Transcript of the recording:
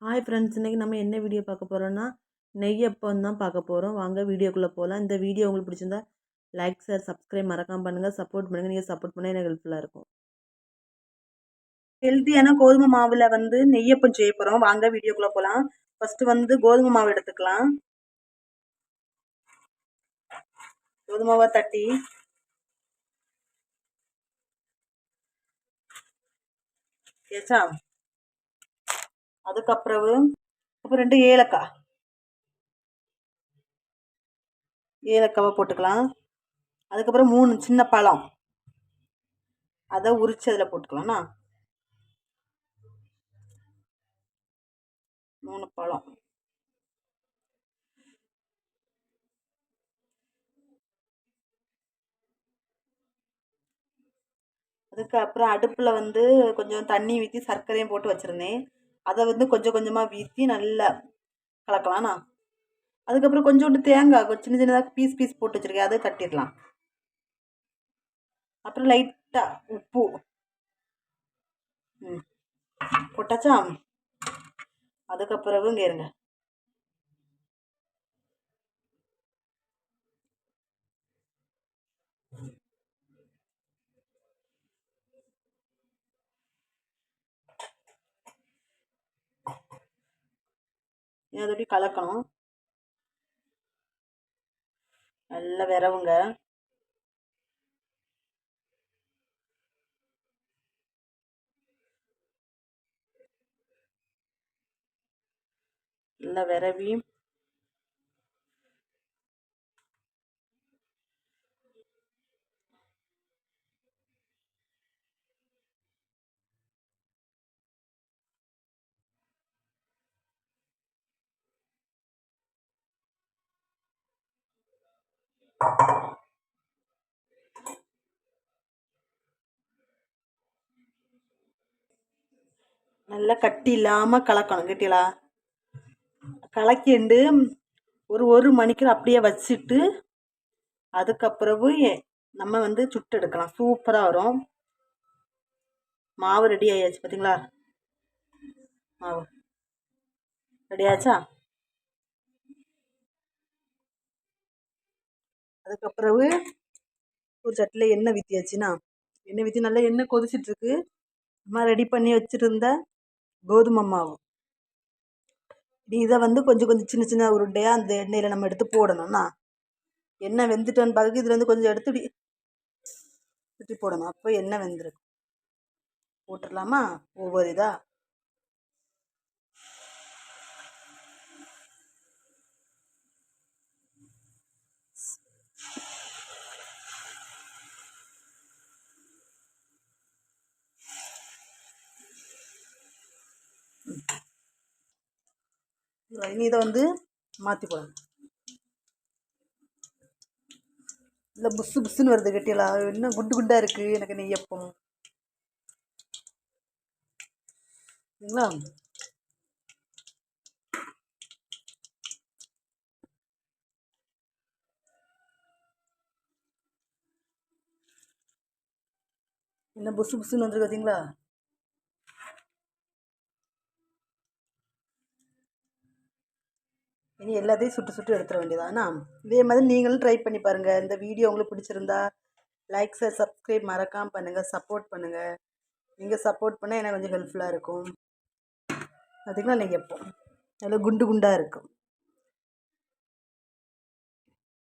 Hi friends, இன்றைக்கி நம்ம என்ன வீடியோ பார்க்க போகிறோன்னா நெய்யப்பம் தான் பார்க்க போகிறோம். வாங்க வீடியோக்குள்ளே போகலாம். இந்த வீடியோ உங்களுக்கு பிடிச்சிருந்தா லைக், ஷேர், சப்ஸ்கிரைப் மறக்காமல் பண்ணுங்கள். சப்போர்ட் பண்ணுங்கள். நீங்கள் சப்போர்ட் பண்ணால் எனக்கு ஹெல்ப்ஃபுல்லாக இருக்கும். ஹெல்த்தியான கோதுமை மாவில் நெய்யப்பம் செய்ய போகிறோம். வாங்க வீடியோக்குள்ளே போகலாம். ஃபஸ்ட்டு கோதுமை மாவு எடுத்துக்கலாம். கோதுமை மாவை தட்டி ஏச்சா, அதுக்கப்புறம் 2 ஏலக்காவை போட்டுக்கலாம். அதுக்கப்புறம் 3 சின்ன பழம், அதை உரிச்சு அதில் போட்டுக்கலாம்ண்ணா. 3 பழம். அதுக்கப்புறம் அடுப்பில் கொஞ்சம் தண்ணி ஊற்றி சர்க்கரையும் போட்டு வச்சுருந்தேன். அதை கொஞ்சம் கொஞ்சமாக ஊற்றி நல்லா கலக்கலாம்ண்ணா. அதுக்கப்புறம் கொஞ்சோண்டு தேங்காய் சின்ன சின்னதாக பீஸ் பீஸ் போட்டு வச்சுருக்கேன், அதை தட்டிடலாம். அப்புறம் லைட்டாக உப்பு போட்டாச்சா. அதுக்கப்புறம் இங்கே இருங்க, அதோட கலக்கணும். நல்லா விரவுங்க. நல்லா விரவி நல்லா கட்டி இல்லாமல் கலக்கணும். கட்டிலா கலக்கிண்டு ஒரு மணிக்கு அப்படியே வச்சுட்டு அதுக்கப்புறவு நம்ம சுட்டு எடுக்கலாம். சூப்பராக வரும். மாவு ரெடி ஆயாச்சு, பார்த்தீங்களா? மாவு ரெடி ஆச்சா. அதுக்கப்புறவு ஒரு சட்டியில் எண்ணெய் ஊற்றியாச்சுன்னா, எண்ணெய் ஊற்றி நல்லா எண்ணெய் கொதிச்சிட்ருக்கு. நம்ம ரெடி பண்ணி வச்சுருந்த கோதுமை மாவு இதை கொஞ்சம் கொஞ்சம் சின்ன சின்ன உருண்டையாக அந்த எண்ணெயில் நம்ம எடுத்து போடணும்னா, எண்ணெய் வெந்துட்டோன்னு பார்க்க இதில் கொஞ்சம் எடுத்து சுற்றி போடணும். அப்போ எண்ணெய் வெந்துருக்கு. போட்டுடலாமா ஒவ்வொரு இதாக. இதை மாற்றி போடணும். இல்லை புஸ்ஸு புஸ்ஸுன்னு வருது. கட்டியலா இன்னும் குண்டு குண்டாக இருக்குது. எனக்கு நெய்யப்பம் சரிங்களா. என்ன புஸ்ஸு புஸ்ஸுன்னு வந்துருக்கு, பார்த்தீங்களா? இனி எல்லாத்தையும் சுட்டு சுட்டு எடுத்துட வேண்டியதானா. இதே மாதிரி நீங்களும் ட்ரை பண்ணி பாருங்கள். இந்த வீடியோ உங்களுக்கு பிடிச்சிருந்தா லைக், ஷேர், சப்ஸ்கிரைப் மறக்காமல் பண்ணுங்கள். சப்போர்ட் பண்ணுங்கள். நீங்கள் சப்போர்ட் பண்ணால் எனக்கு கொஞ்சம் ஹெல்ப்ஃபுல்லாக இருக்கும். பார்த்திங்களா, நெய்யப்பம் நல்லா குண்டு குண்டாக இருக்கும்.